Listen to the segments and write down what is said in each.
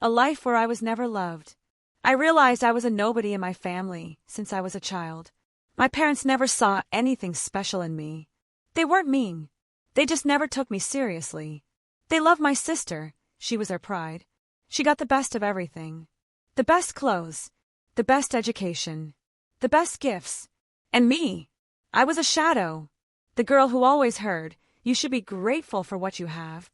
A life where I was never loved. I realized I was a nobody in my family since I was a child. My parents never saw anything special in me. They weren't mean. They just never took me seriously. They loved my sister. She was their pride. She got the best of everything. The best clothes. The best education. The best gifts. And me. I was a shadow. The girl who always heard, "You should be grateful for what you have."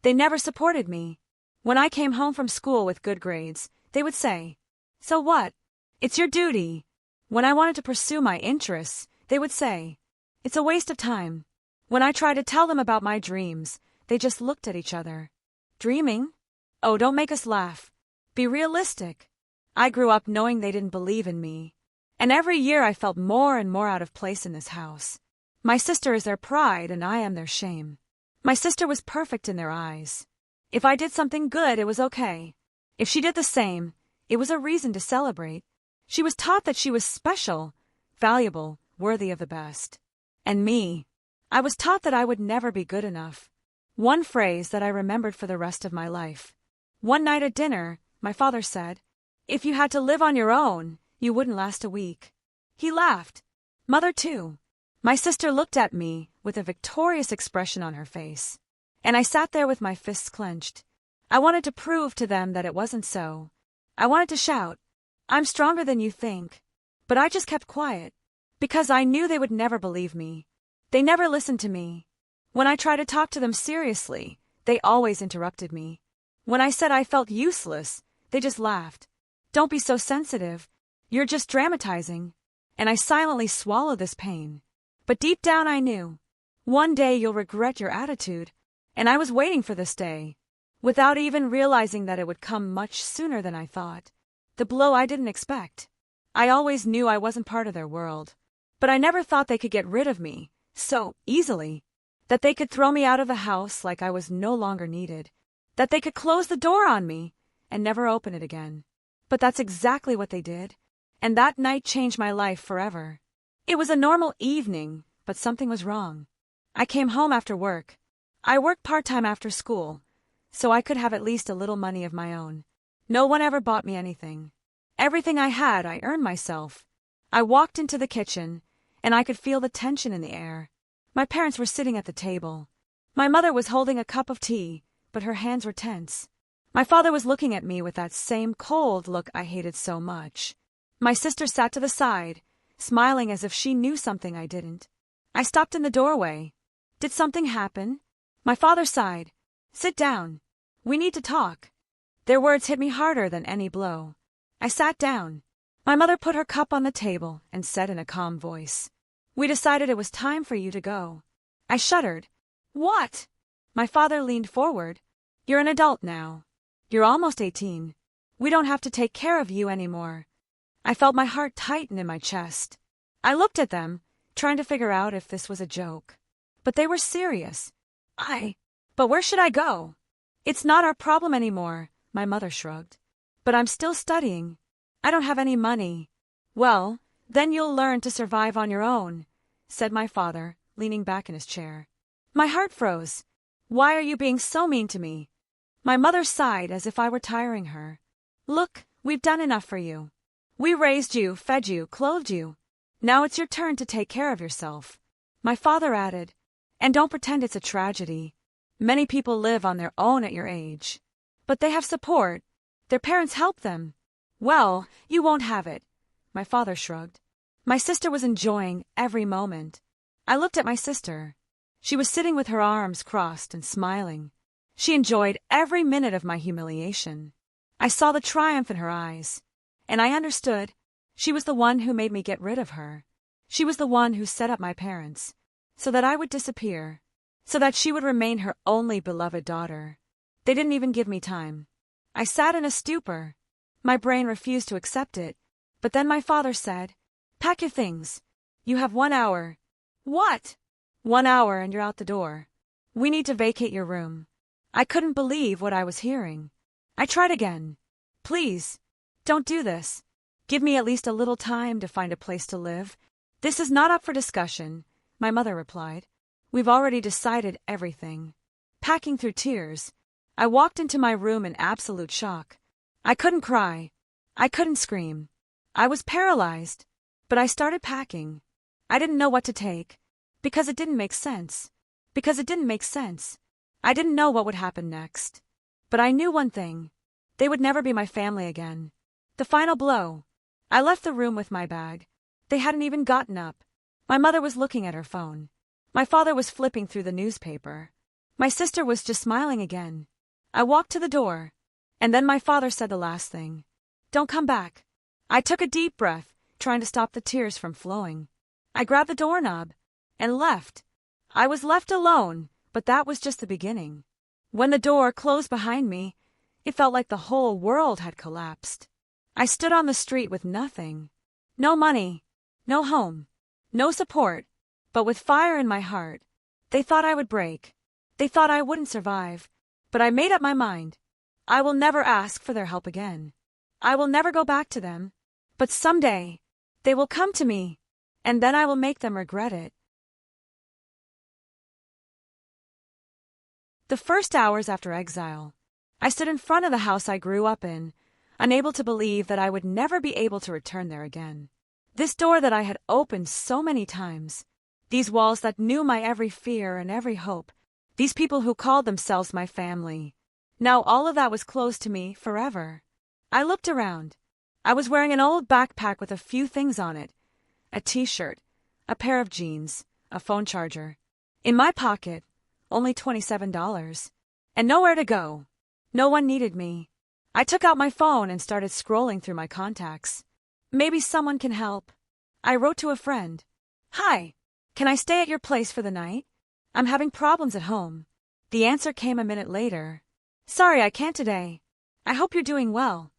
They never supported me. When I came home from school with good grades, they would say, "So what? It's your duty." When I wanted to pursue my interests, they would say, "It's a waste of time." When I tried to tell them about my dreams, they just looked at each other. Dreaming? Oh, don't make us laugh. Be realistic. I grew up knowing they didn't believe in me. And every year I felt more and more out of place in this house. My sister is their pride and I am their shame. My sister was perfect in their eyes. If I did something good, it was okay. If she did the same, it was a reason to celebrate. She was taught that she was special, valuable, worthy of the best. And me, I was taught that I would never be good enough. One phrase that I remembered for the rest of my life. One night at dinner, my father said, "If you had to live on your own, you wouldn't last a week." He laughed. Mother too. My sister looked at me with a victorious expression on her face. And I sat there with my fists clenched. I wanted to prove to them that it wasn't so. I wanted to shout, "I'm stronger than you think." But I just kept quiet, because I knew they would never believe me. They never listened to me. When I tried to talk to them seriously, they always interrupted me. When I said I felt useless, they just laughed. "Don't be so sensitive. You're just dramatizing." And I silently swallowed this pain. But deep down I knew, one day you'll regret your attitude. And I was waiting for this day, without even realizing that it would come much sooner than I thought. The blow I didn't expect. I always knew I wasn't part of their world. But I never thought they could get rid of me so easily. That they could throw me out of the house like I was no longer needed. That they could close the door on me and never open it again. But that's exactly what they did. And that night changed my life forever. It was a normal evening, but something was wrong. I came home after work. I worked part-time after school, so I could have at least a little money of my own. No one ever bought me anything. Everything I had, I earned myself. I walked into the kitchen, and I could feel the tension in the air. My parents were sitting at the table. My mother was holding a cup of tea, but her hands were tense. My father was looking at me with that same cold look I hated so much. My sister sat to the side, smiling as if she knew something I didn't. I stopped in the doorway. Did something happen? My father sighed. "Sit down. We need to talk." Their words hit me harder than any blow. I sat down. My mother put her cup on the table and said in a calm voice, "We decided it was time for you to go." I shuddered. "What?" My father leaned forward. "You're an adult now. You're almost 18. We don't have to take care of you anymore." I felt my heart tighten in my chest. I looked at them, trying to figure out if this was a joke. But they were serious. But where should I go? "It's not our problem anymore," my mother shrugged. "But I'm still studying. I don't have any money." "Well, then you'll learn to survive on your own," said my father, leaning back in his chair. My heart froze. "Why are you being so mean to me?" My mother sighed as if I were tiring her. "Look, we've done enough for you. We raised you, fed you, clothed you. Now it's your turn to take care of yourself." My father added, "And don't pretend it's a tragedy. Many people live on their own at your age. But they have support. Their parents help them." "Well, you won't have it." My father shrugged. My sister was enjoying every moment. I looked at my sister. She was sitting with her arms crossed and smiling. She enjoyed every minute of my humiliation. I saw the triumph in her eyes. And I understood. She was the one who made me get rid of her. She was the one who set up my parents, so that I would disappear, so that she would remain her only beloved daughter. They didn't even give me time. I sat in a stupor. My brain refused to accept it. But then my father said, "Pack your things. You have 1 hour." "What?" "1 hour and you're out the door. We need to vacate your room." I couldn't believe what I was hearing. I tried again. "Please, don't do this. Give me at least a little time to find a place to live." "This is not up for discussion," my mother replied. "We've already decided everything." Packing through tears, I walked into my room in absolute shock. I couldn't cry. I couldn't scream. I was paralyzed. But I started packing. I didn't know what to take. Because it didn't make sense. Because it didn't make sense. I didn't know what would happen next. But I knew one thing. They would never be my family again. The final blow. I left the room with my bag. They hadn't even gotten up. My mother was looking at her phone. My father was flipping through the newspaper. My sister was just smiling again. I walked to the door. And then my father said the last thing. Don't come back. I took a deep breath, trying to stop the tears from flowing. I grabbed the doorknob and left. I was left alone, but that was just the beginning. When the door closed behind me, it felt like the whole world had collapsed. I stood on the street with nothing. No money, no home, no support, but with fire in my heart. They thought I would break. They thought I wouldn't survive. But I made up my mind. I will never ask for their help again. I will never go back to them. But someday, they will come to me, and then I will make them regret it. The first hours after exile, I stood in front of the house I grew up in, unable to believe that I would never be able to return there again. This door that I had opened so many times, these walls that knew my every fear and every hope, these people who called themselves my family. Now all of that was closed to me forever. I looked around. I was wearing an old backpack with a few things on it, a t-shirt, a pair of jeans, a phone charger. In my pocket, only $27. And nowhere to go. No one needed me. I took out my phone and started scrolling through my contacts. Maybe someone can help. I wrote to a friend. Hi, can I stay at your place for the night? I'm having problems at home. The answer came a minute later. Sorry, I can't today. I hope you're doing well.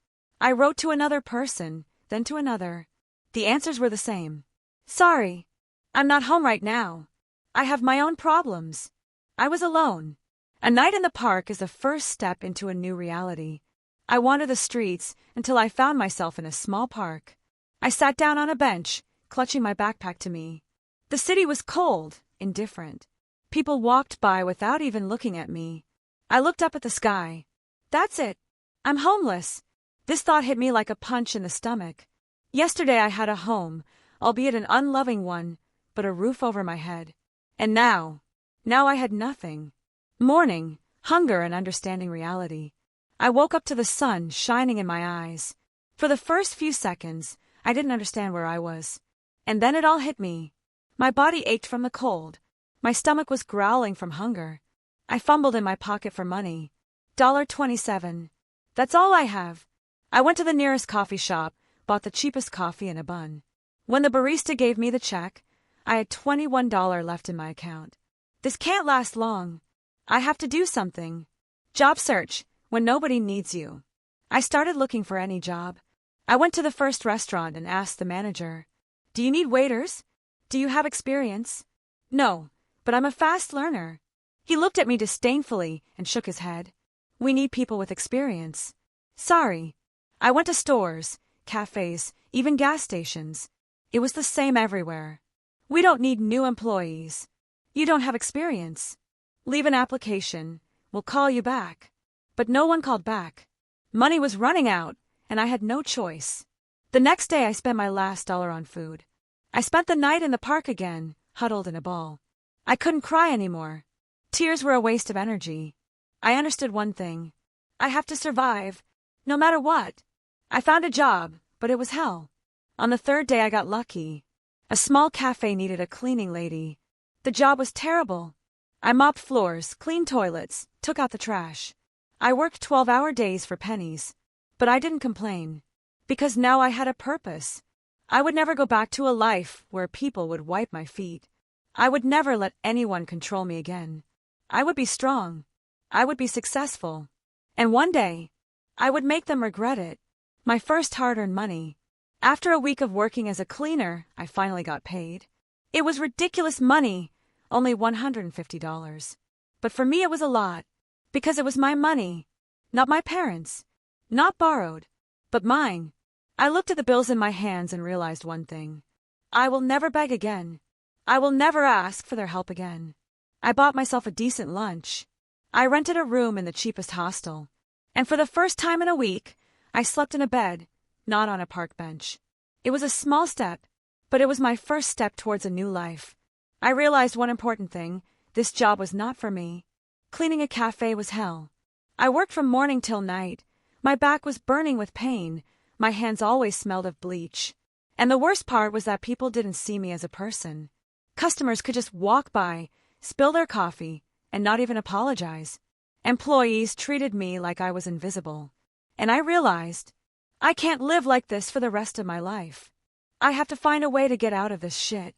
I wrote to another person, then to another. The answers were the same. Sorry, I'm not home right now. I have my own problems. I was alone. A night in the park is the first step into a new reality. I wandered the streets until I found myself in a small park. I sat down on a bench, clutching my backpack to me. The city was cold, indifferent. People walked by without even looking at me. I looked up at the sky. That's it. I'm homeless. This thought hit me like a punch in the stomach. Yesterday I had a home, albeit an unloving one, but a roof over my head. And now I had nothing. Mourning, hunger, and understanding reality. I woke up to the sun shining in my eyes. For the first few seconds, I didn't understand where I was. And then it all hit me. My body ached from the cold. My stomach was growling from hunger. I fumbled in my pocket for money. $27. That's all I have. I went to the nearest coffee shop, bought the cheapest coffee and a bun. When the barista gave me the check, I had $21 left in my account. This can't last long. I have to do something. Job search, when nobody needs you. I started looking for any job. I went to the first restaurant and asked the manager, "Do you need waiters? Do you have experience?" "No, but I'm a fast learner." He looked at me disdainfully and shook his head. "We need people with experience." Sorry. I went to stores, cafes, even gas stations. It was the same everywhere. "We don't need new employees. You don't have experience. Leave an application. We'll call you back." But no one called back. Money was running out, and I had no choice. The next day I spent my last dollar on food. I spent the night in the park again, huddled in a ball. I couldn't cry anymore. Tears were a waste of energy. I understood one thing. I have to survive, no matter what. I found a job, but it was hell. On the third day I got lucky. A small cafe needed a cleaning lady. The job was terrible. I mopped floors, cleaned toilets, took out the trash. I worked 12-hour days for pennies. But I didn't complain. Because now I had a purpose. I would never go back to a life where people would wipe my feet. I would never let anyone control me again. I would be strong. I would be successful. And one day, I would make them regret it. My first hard-earned money. After a week of working as a cleaner, I finally got paid. It was ridiculous money, only $150. But for me it was a lot, because it was my money, not my parents', not borrowed, but mine. I looked at the bills in my hands and realized one thing. I will never beg again. I will never ask for their help again. I bought myself a decent lunch. I rented a room in the cheapest hostel. And for the first time in a week, I slept in a bed, not on a park bench. It was a small step, but it was my first step towards a new life. I realized one important thing: this job was not for me. Cleaning a cafe was hell. I worked from morning till night. My back was burning with pain. My hands always smelled of bleach. And the worst part was that people didn't see me as a person. Customers could just walk by, spill their coffee, and not even apologize. Employees treated me like I was invisible. And I realized, I can't live like this for the rest of my life. I have to find a way to get out of this shit.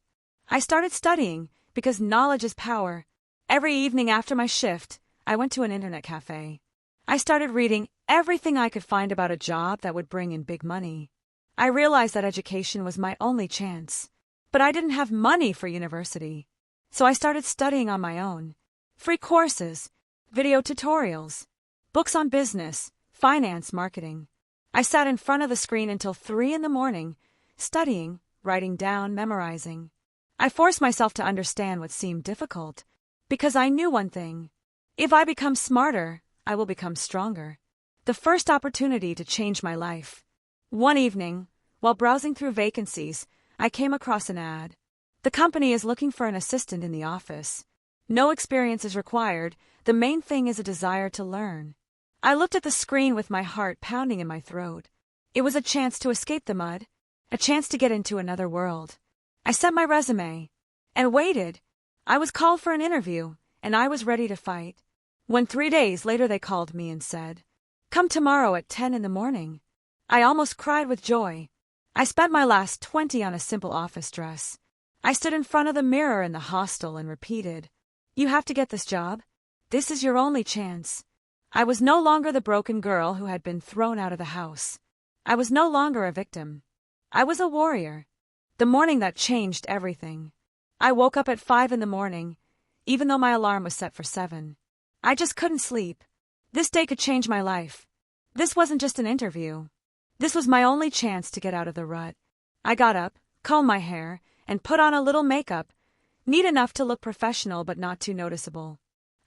I started studying, because knowledge is power. Every evening after my shift, I went to an internet cafe. I started reading everything I could find about a job that would bring in big money. I realized that education was my only chance. But I didn't have money for university. So I started studying on my own. Free courses, video tutorials, books on business, finance, marketing. I sat in front of the screen until 3 a.m, studying, writing down, memorizing. I forced myself to understand what seemed difficult, because I knew one thing: if I become smarter, I will become stronger. The first opportunity to change my life. One evening, while browsing through vacancies, I came across an ad. The company is looking for an assistant in the office. No experience is required. The main thing is a desire to learn. I looked at the screen with my heart pounding in my throat. It was a chance to escape the mud, a chance to get into another world. I sent my resume and waited. I was called for an interview, and I was ready to fight. When 3 days later they called me and said, "Come tomorrow at 10 a.m, I almost cried with joy. I spent my last 20 on a simple office dress. I stood in front of the mirror in the hostel and repeated, "You have to get this job. This is your only chance." I was no longer the broken girl who had been thrown out of the house. I was no longer a victim. I was a warrior. The morning that changed everything. I woke up at 5 a.m, even though my alarm was set for 7. I just couldn't sleep. This day could change my life. This wasn't just an interview. This was my only chance to get out of the rut. I got up, combed my hair, and put on a little makeup, neat enough to look professional but not too noticeable.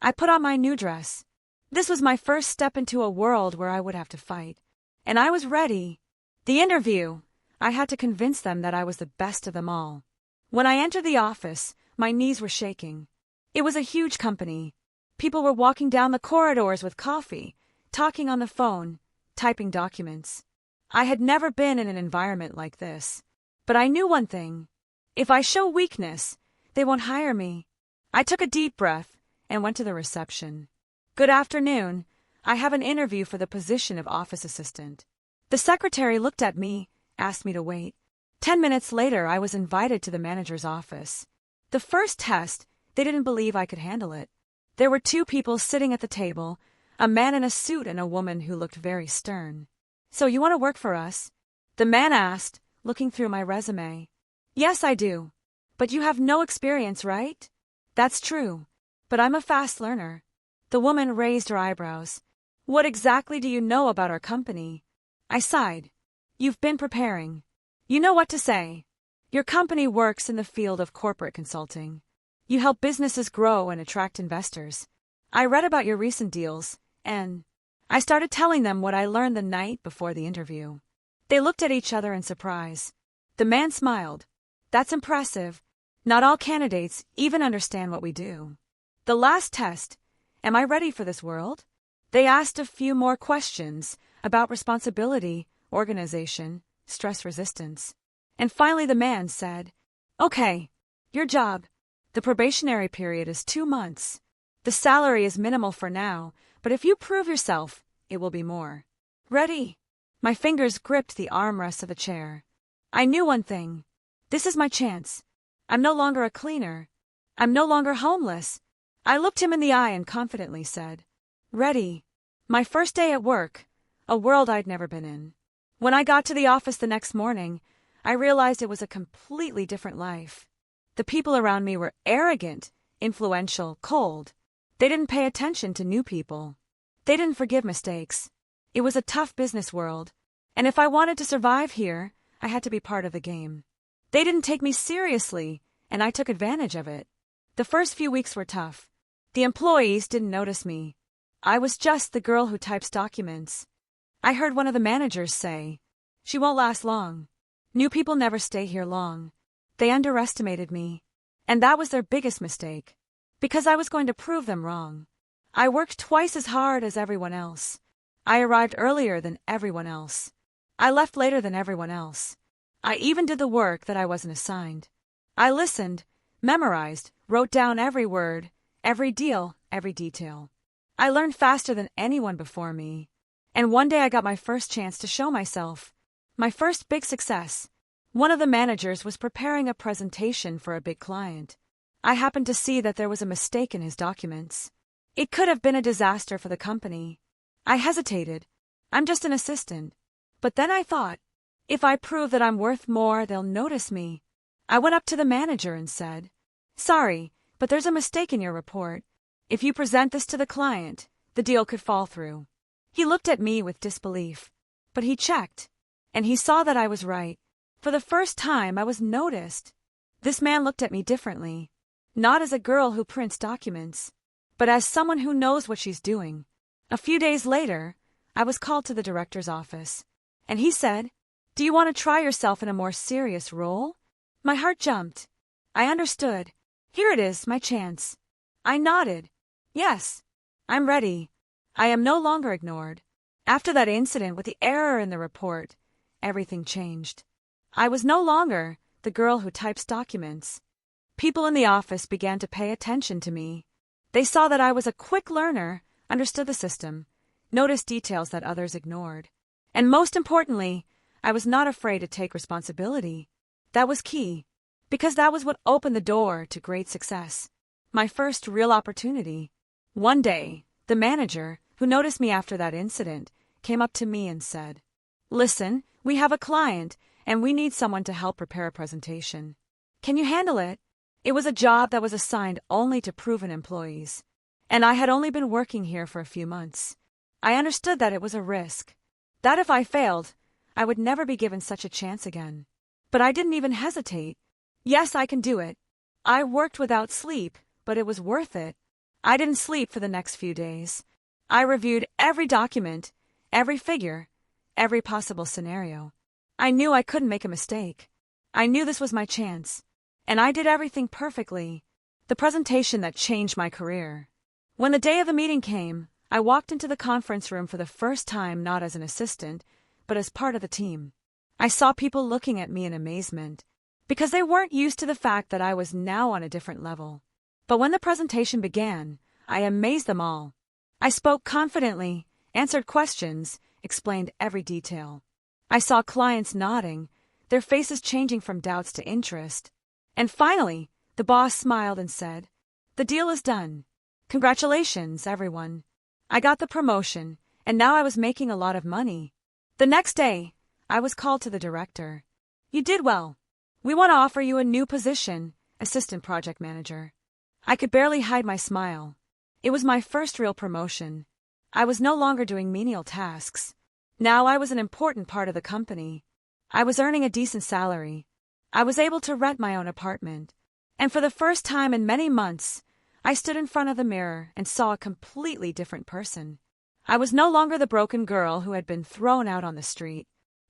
I put on my new dress. This was my first step into a world where I would have to fight. And I was ready. The interview. I had to convince them that I was the best of them all. When I entered the office, my knees were shaking. It was a huge company. People were walking down the corridors with coffee, talking on the phone, typing documents. I had never been in an environment like this. But I knew one thing: if I show weakness, they won't hire me. I took a deep breath and went to the reception. "Good afternoon. I have an interview for the position of office assistant." The secretary looked at me, asked me to wait. 10 minutes later, I was invited to the manager's office. The first test, they didn't believe I could handle it. There were 2 people sitting at the table, a man in a suit and a woman who looked very stern. "So you want to work for us?" The man asked, looking through my resume. "Yes, I do. But you have no experience, right?" "That's true. But I'm a fast learner." The woman raised her eyebrows. "What exactly do you know about our company?" I sighed. "You've been preparing. You know what to say. Your company works in the field of corporate consulting. You help businesses grow and attract investors. I read about your recent deals, and..." I started telling them what I learned the night before the interview. They looked at each other in surprise. The man smiled. "That's impressive. Not all candidates even understand what we do." The last test. Am I ready for this world? They asked a few more questions about responsibility, organization, stress resistance. And finally the man said, "Okay, your job. The probationary period is 2 months. The salary is minimal for now, but if you prove yourself, it will be more. Ready?" My fingers gripped the armrests of a chair. I knew one thing. This is my chance. I'm no longer a cleaner. I'm no longer homeless. I looked him in the eye and confidently said, "Ready." My first day at work, a world I'd never been in. When I got to the office the next morning, I realized it was a completely different life. The people around me were arrogant, influential, cold. They didn't pay attention to new people. They didn't forgive mistakes. It was a tough business world, and if I wanted to survive here, I had to be part of the game. They didn't take me seriously, and I took advantage of it. The first few weeks were tough. The employees didn't notice me. I was just the girl who types documents. I heard one of the managers say, "She won't last long. New people never stay here long." They underestimated me. And that was their biggest mistake. Because I was going to prove them wrong. I worked twice as hard as everyone else. I arrived earlier than everyone else. I left later than everyone else. I even did the work that I wasn't assigned. I listened, memorized, wrote down every word, every deal, every detail. I learned faster than anyone before me. And one day I got my first chance to show myself. My first big success. One of the managers was preparing a presentation for a big client. I happened to see that there was a mistake in his documents. It could have been a disaster for the company. I hesitated. I'm just an assistant. But then I thought, if I prove that I'm worth more, they'll notice me. I went up to the manager and said, "Sorry, but there's a mistake in your report. If you present this to the client, the deal could fall through." He looked at me with disbelief. But he checked. And he saw that I was right. For the first time, I was noticed. This man looked at me differently. Not as a girl who prints documents, but as someone who knows what she's doing. A few days later, I was called to the director's office. And he said, "Do you want to try yourself in a more serious role?" My heart jumped. I understood. Here it is, my chance. I nodded. Yes, I'm ready. I am no longer ignored. After that incident with the error in the report, everything changed. I was no longer the girl who types documents. People in the office began to pay attention to me. They saw that I was a quick learner, understood the system, noticed details that others ignored. And most importantly, I was not afraid to take responsibility. That was key, because that was what opened the door to great success. My first real opportunity. One day, the manager, who noticed me after that incident, came up to me and said, "Listen, we have a client, and we need someone to help prepare a presentation. Can you handle it?" It was a job that was assigned only to proven employees, and I had only been working here for a few months. I understood that it was a risk, that if I failed, I would never be given such a chance again. But I didn't even hesitate. Yes, I can do it. I worked without sleep, but it was worth it. I didn't sleep for the next few days. I reviewed every document, every figure, every possible scenario. I knew I couldn't make a mistake. I knew this was my chance. And I did everything perfectly. The presentation that changed my career. When the day of the meeting came, I walked into the conference room for the first time not as an assistant, but as part of the team. I saw people looking at me in amazement, because they weren't used to the fact that I was now on a different level. But when the presentation began, I amazed them all. I spoke confidently, answered questions, explained every detail. I saw clients nodding, their faces changing from doubts to interest. And finally, the boss smiled and said, "The deal is done. Congratulations, everyone." I got the promotion, and now I was making a lot of money. The next day, I was called to the director. "You did well. We want to offer you a new position, assistant project manager." I could barely hide my smile. It was my first real promotion. I was no longer doing menial tasks. Now I was an important part of the company. I was earning a decent salary. I was able to rent my own apartment. And for the first time in many months, I stood in front of the mirror and saw a completely different person. I was no longer the broken girl who had been thrown out on the street.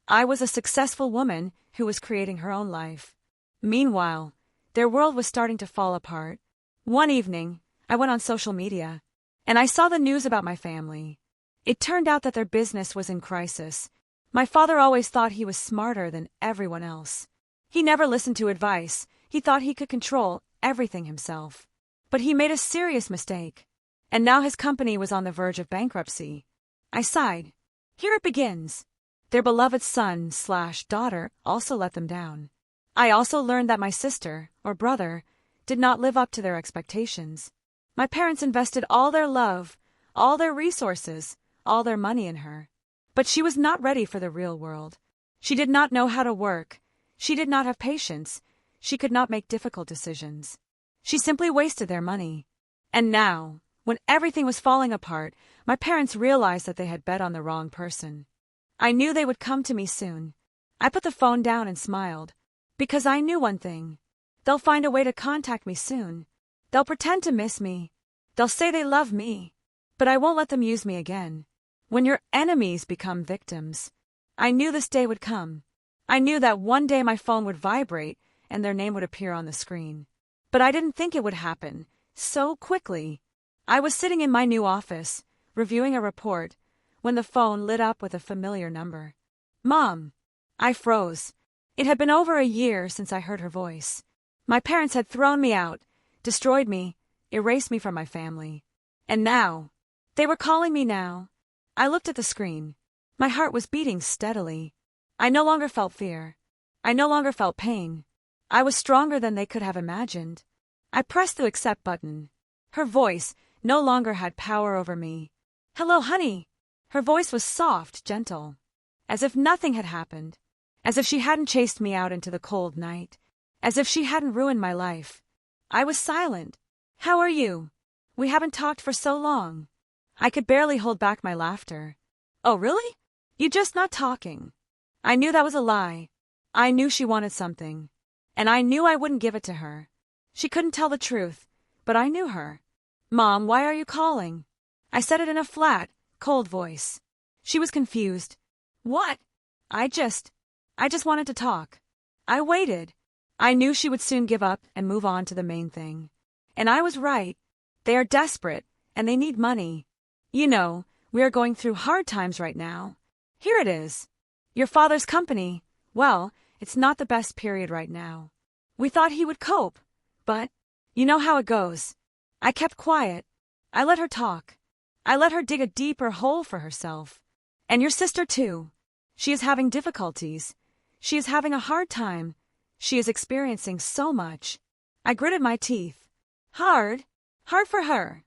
I was a successful woman who was creating her own life. Meanwhile, their world was starting to fall apart. One evening, I went on social media, and I saw the news about my family. It turned out that their business was in crisis. My father always thought he was smarter than everyone else. He never listened to advice. He thought he could control everything himself. But he made a serious mistake. And now his company was on the verge of bankruptcy. I sighed. Here it begins. Their beloved son/daughter also let them down. I also learned that my sister, or brother, did not live up to their expectations. My parents invested all their love, all their resources, all their money in her. But she was not ready for the real world. She did not know how to work. She did not have patience. She could not make difficult decisions. She simply wasted their money. And now, when everything was falling apart, my parents realized that they had bet on the wrong person. I knew they would come to me soon. I put the phone down and smiled, because I knew one thing. They'll find a way to contact me soon. They'll pretend to miss me. They'll say they love me. But I won't let them use me again. When your enemies become victims. I knew this day would come. I knew that one day my phone would vibrate and their name would appear on the screen. But I didn't think it would happen so quickly. I was sitting in my new office, reviewing a report, when the phone lit up with a familiar number. Mom! I froze. It had been over a year since I heard her voice. My parents had thrown me out, destroyed me, erased me from my family. And now, they were calling me now. I looked at the screen. My heart was beating steadily. I no longer felt fear. I no longer felt pain. I was stronger than they could have imagined. I pressed the accept button. Her voice no longer had power over me. Hello, honey. Her voice was soft, gentle, as if nothing had happened, as if she hadn't chased me out into the cold night, as if she hadn't ruined my life. I was silent. How are you? We haven't talked for so long. I could barely hold back my laughter. Oh, really? You just not talking. I knew that was a lie. I knew she wanted something. And I knew I wouldn't give it to her. She couldn't tell the truth, but I knew her. Mom, why are you calling? I said it in a flat, cold voice. She was confused. What? I just wanted to talk. I waited. I knew she would soon give up and move on to the main thing. And I was right. They are desperate, and they need money. You know, we are going through hard times right now. Here it is. Your father's company. Well, it's not the best period right now. We thought he would cope, but you know how it goes. I kept quiet. I let her talk. I let her dig a deeper hole for herself. And your sister too. She is having difficulties. She is having a hard time. She is experiencing so much. I gritted my teeth. Hard? Hard for her.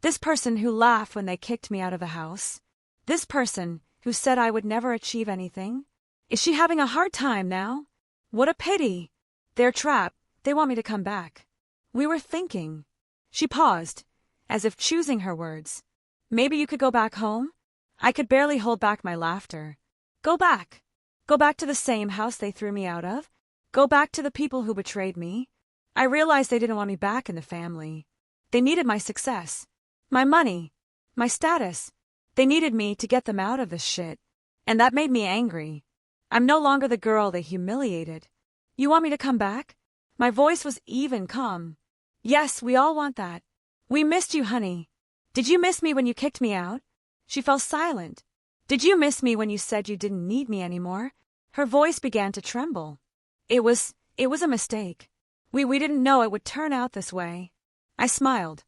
This person who laughed when they kicked me out of the house. This person who said I would never achieve anything. Is she having a hard time now? What a pity. They're trapped. They want me to come back. We were thinking. She paused, as if choosing her words. Maybe you could go back home? I could barely hold back my laughter. Go back. Go back to the same house they threw me out of. Go back to the people who betrayed me. I realized they didn't want me back in the family. They needed my success, my money, my status. They needed me to get them out of this shit. And that made me angry. I'm no longer the girl they humiliated. You want me to come back? My voice was even calm. Yes, we all want that. We missed you, honey. Did you miss me when you kicked me out? She fell silent. Did you miss me when you said you didn't need me anymore? Her voice began to tremble. It was a mistake. We didn't know it would turn out this way. I smiled.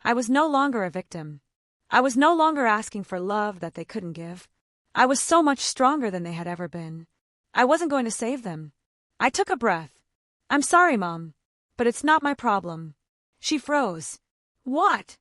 I was no longer a victim. I was no longer asking for love that they couldn't give. I was so much stronger than they had ever been. I wasn't going to save them. I took a breath. I'm sorry, Mom, but it's not my problem. She froze. What?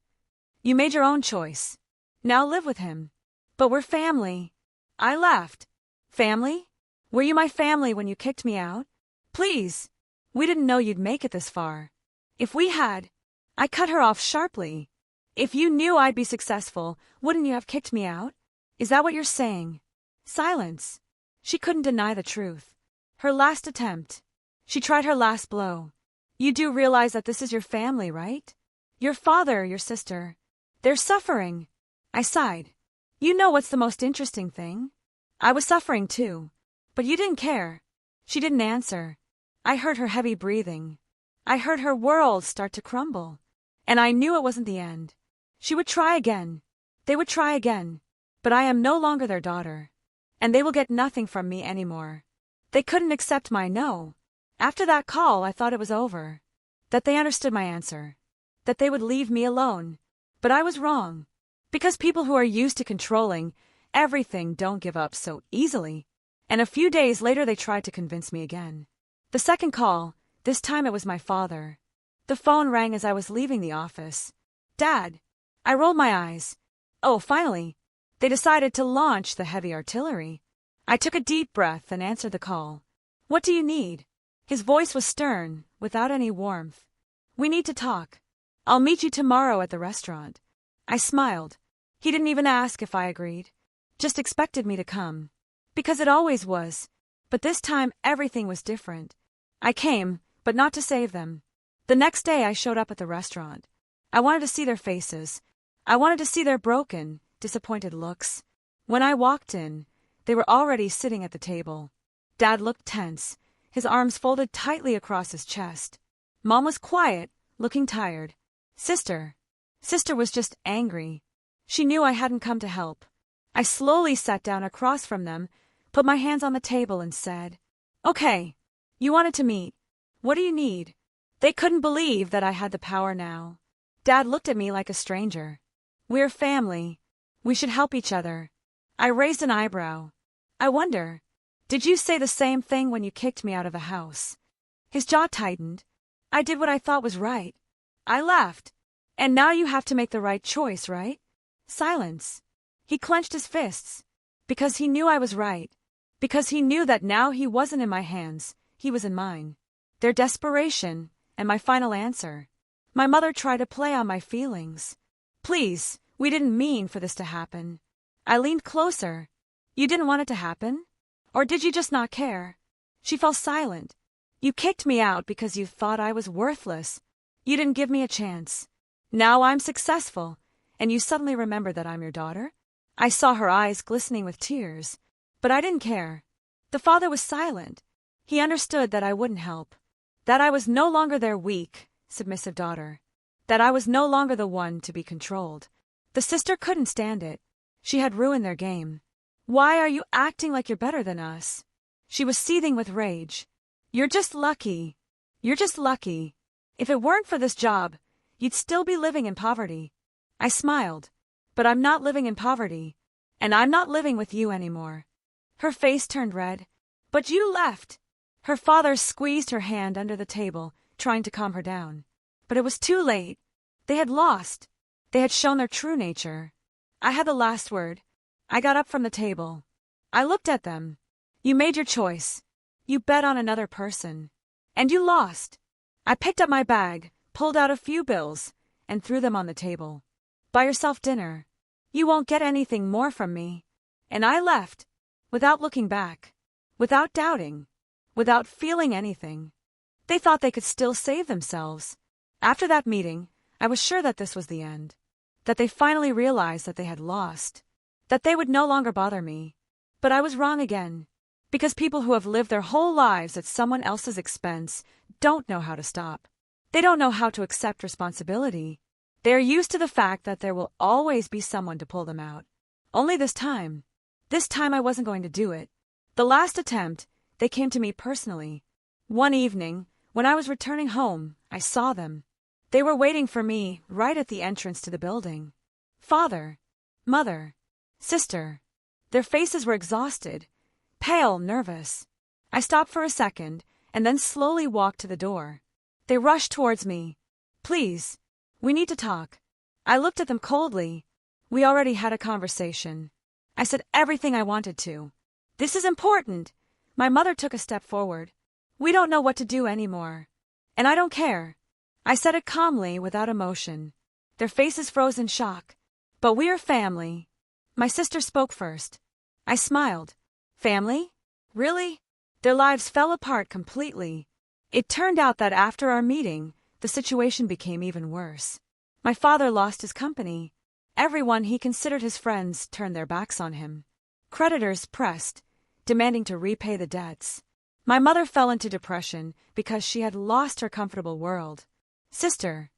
You made your own choice. Now live with him. But we're family. I laughed. Family? Were you my family when you kicked me out? Please. We didn't know you'd make it this far. If we had. I cut her off sharply. If you knew I'd be successful, wouldn't you have kicked me out? Is that what you're saying? Silence. She couldn't deny the truth. Her last attempt. She tried her last blow. You do realize that this is your family, right? Your father, your sister. They're suffering. I sighed. You know what's the most interesting thing? I was suffering too. But you didn't care. She didn't answer. I heard her heavy breathing. I heard her world start to crumble. And I knew it wasn't the end. She would try again. They would try again. But I am no longer their daughter. And they will get nothing from me anymore. They couldn't accept my no. After that call, I thought it was over. That they understood my answer. That they would leave me alone. But I was wrong. Because people who are used to controlling everything don't give up so easily. And a few days later they tried to convince me again. The second call, this time it was my father. The phone rang as I was leaving the office. Dad. I rolled my eyes. Oh, finally. They decided to launch the heavy artillery. I took a deep breath and answered the call. What do you need? His voice was stern, without any warmth. We need to talk. I'll meet you tomorrow at the restaurant. I smiled. He didn't even ask if I agreed. Just expected me to come. Because it always was. But this time everything was different. I came, but not to save them. The next day I showed up at the restaurant. I wanted to see their faces. I wanted to see their broken, disappointed looks. When I walked in, they were already sitting at the table. Dad looked tense, his arms folded tightly across his chest. Mom was quiet, looking tired. Sister was just angry. She knew I hadn't come to help. I slowly sat down across from them, put my hands on the table and said, "Okay, you wanted to meet. What do you need?" They couldn't believe that I had the power now. Dad looked at me like a stranger. "We're family. We should help each other." I raised an eyebrow. "I wonder, did you say the same thing when you kicked me out of the house?" His jaw tightened. "I did what I thought was right." I laughed. "And now you have to make the right choice, right?" Silence. He clenched his fists. Because he knew I was right. Because he knew that now he wasn't in my hands, he was in mine. Their desperation, and my final answer. My mother tried to play on my feelings. "Please, we didn't mean for this to happen." I leaned closer. "You didn't want it to happen? Or did you just not care?" She fell silent. "You kicked me out because you thought I was worthless. You didn't give me a chance. Now I'm successful, and you suddenly remember that I'm your daughter?" I saw her eyes glistening with tears, but I didn't care. The father was silent. He understood that I wouldn't help. That I was no longer their weak, submissive daughter. That I was no longer the one to be controlled. The sister couldn't stand it. She had ruined their game. "Why are you acting like you're better than us?" She was seething with rage. "You're just lucky. You're just lucky. If it weren't for this job, you'd still be living in poverty." I smiled. "But I'm not living in poverty. And I'm not living with you anymore." Her face turned red. "But you left." Her father squeezed her hand under the table, trying to calm her down. But it was too late. They had lost. They had shown their true nature. I had the last word. I got up from the table. I looked at them. "You made your choice. You bet on another person. And you lost." I picked up my bag, pulled out a few bills, and threw them on the table. "Buy yourself dinner. You won't get anything more from me." And I left, without looking back, without doubting, without feeling anything. They thought they could still save themselves. After that meeting, I was sure that this was the end. That they finally realized that they had lost. That they would no longer bother me. But I was wrong again. Because people who have lived their whole lives at someone else's expense don't know how to stop. They don't know how to accept responsibility. They are used to the fact that there will always be someone to pull them out. Only this time I wasn't going to do it. The last attempt, they came to me personally. One evening, when I was returning home, I saw them. They were waiting for me right at the entrance to the building. Father, mother, sister. Their faces were exhausted, pale, nervous. I stopped for a second and then slowly walked to the door. They rushed towards me. "Please, we need to talk." I looked at them coldly. We already had a conversation. I said everything I wanted to. "This is important." My mother took a step forward. "We don't know what to do anymore. And I don't care." I said it calmly, without emotion. Their faces froze in shock. "But we are family." My sister spoke first. I smiled. "Family? Really?" Their lives fell apart completely. It turned out that after our meeting, the situation became even worse. My father lost his company. Everyone he considered his friends turned their backs on him. Creditors pressed, demanding to repay the debts. My mother fell into depression because she had lost her comfortable world. Sister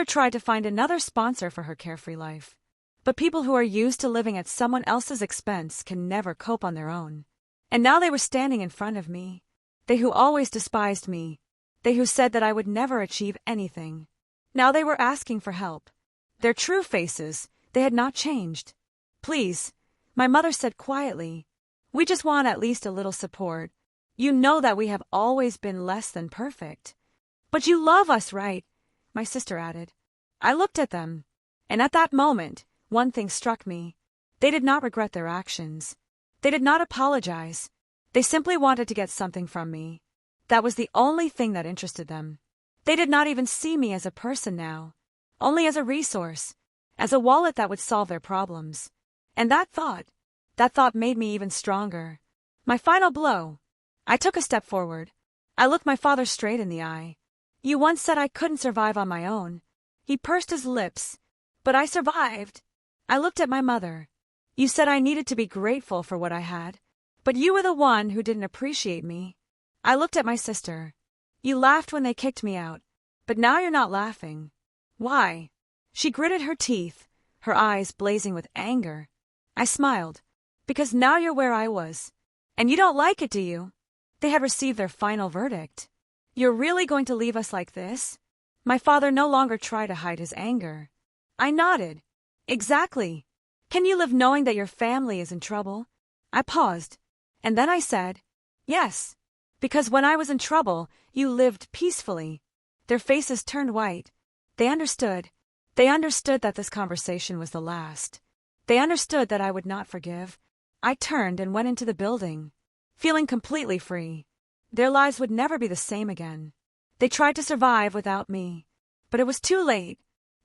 tried to find another sponsor for her carefree life. But people who are used to living at someone else's expense can never cope on their own. And now they were standing in front of me. They who always despised me. They who said that I would never achieve anything. Now they were asking for help. Their true faces, they had not changed. "Please," my mother said quietly, "we just want at least a little support. You know that we have always been less than perfect." "But you love us, right?" my sister added. I looked at them, and at that moment, one thing struck me. They did not regret their actions. They did not apologize. They simply wanted to get something from me. That was the only thing that interested them. They did not even see me as a person now, only as a resource, as a wallet that would solve their problems. And that thought made me even stronger. My final blow. I took a step forward. I looked my father straight in the eye. "You once said I couldn't survive on my own." He pursed his lips. "But I survived." I looked at my mother. You said I needed to be grateful for what I had, but you were the one who didn't appreciate me. I looked at my sister. You laughed when they kicked me out, but now you're not laughing. Why? She gritted her teeth, her eyes blazing with anger. I smiled. Because now you're where I was. And you don't like it, do you? They had received their final verdict. You're really going to leave us like this? My father no longer tried to hide his anger. I nodded. Exactly. Can you live knowing that your family is in trouble? I paused. And then I said, yes. Because when I was in trouble, you lived peacefully. Their faces turned white. They understood. They understood that this conversation was the last. They understood that I would not forgive. I turned and went into the building, feeling completely free. Their lives would never be the same again. They tried to survive without me, but it was too late.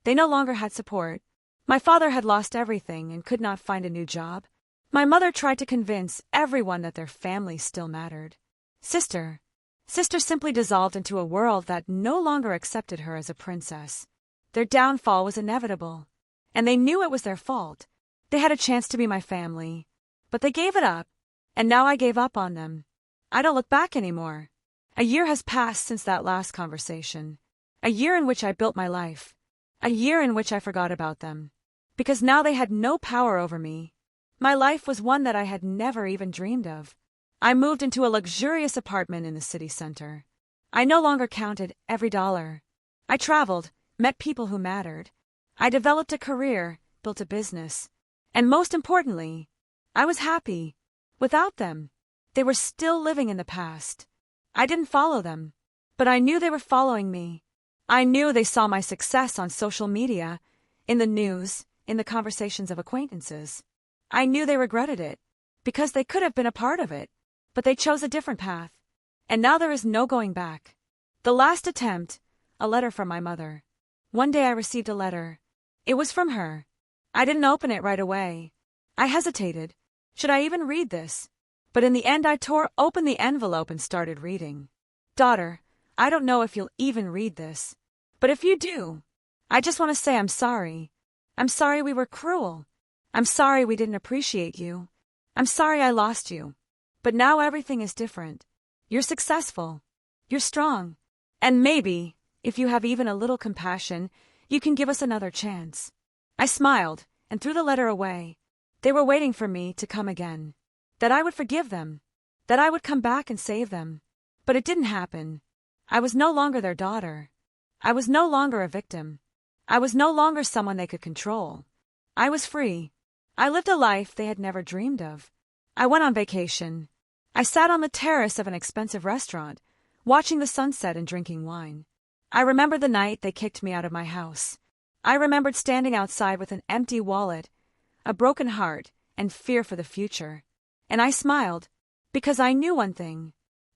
They no longer had support. My father had lost everything and could not find a new job. My mother tried to convince everyone that their family still mattered. Sister simply dissolved into a world that no longer accepted her as a princess. Their downfall was inevitable, and they knew it was their fault. They had a chance to be my family, but they gave it up, and now I gave up on them. I don't look back anymore. A year has passed since that last conversation. A year in which I built my life. A year in which I forgot about them. Because now they had no power over me. My life was one that I had never even dreamed of. I moved into a luxurious apartment in the city center. I no longer counted every dollar. I traveled, met people who mattered. I developed a career, built a business. And most importantly, I was happy. Without them, they were still living in the past. I didn't follow them, but I knew they were following me. I knew they saw my success on social media, in the news, in the conversations of acquaintances. I knew they regretted it, because they could have been a part of it, but they chose a different path. And now there is no going back. The last attempt, a letter from my mother. One day I received a letter. It was from her. I didn't open it right away. I hesitated. Should I even read this? But in the end I tore open the envelope and started reading. Daughter, I don't know if you'll even read this. But if you do, I just want to say I'm sorry. I'm sorry we were cruel. I'm sorry we didn't appreciate you. I'm sorry I lost you. But now everything is different. You're successful. You're strong. And maybe, if you have even a little compassion, you can give us another chance. I smiled and threw the letter away. They were waiting for me to come again. That I would forgive them. That I would come back and save them. But it didn't happen. I was no longer their daughter. I was no longer a victim. I was no longer someone they could control. I was free. I lived a life they had never dreamed of. I went on vacation. I sat on the terrace of an expensive restaurant, watching the sunset and drinking wine. I remembered the night they kicked me out of my house. I remembered standing outside with an empty wallet, a broken heart, and fear for the future. And I smiled, because I knew one thing.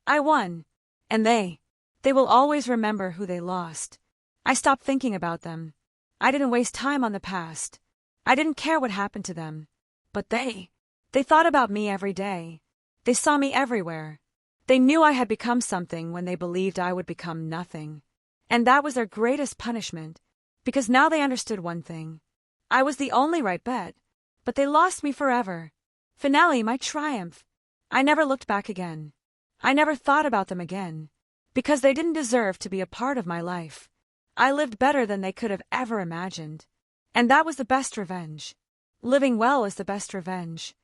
I won. And they will always remember who they lost. I stopped thinking about them. I didn't waste time on the past. I didn't care what happened to them. But they thought about me every day. They saw me everywhere. They knew I had become something when they believed I would become nothing. And that was their greatest punishment, because now they understood one thing. I was the only right bet, but they lost me forever. Finale, my triumph. I never looked back again. I never thought about them again, because they didn't deserve to be a part of my life. I lived better than they could have ever imagined. And that was the best revenge. Living well is the best revenge.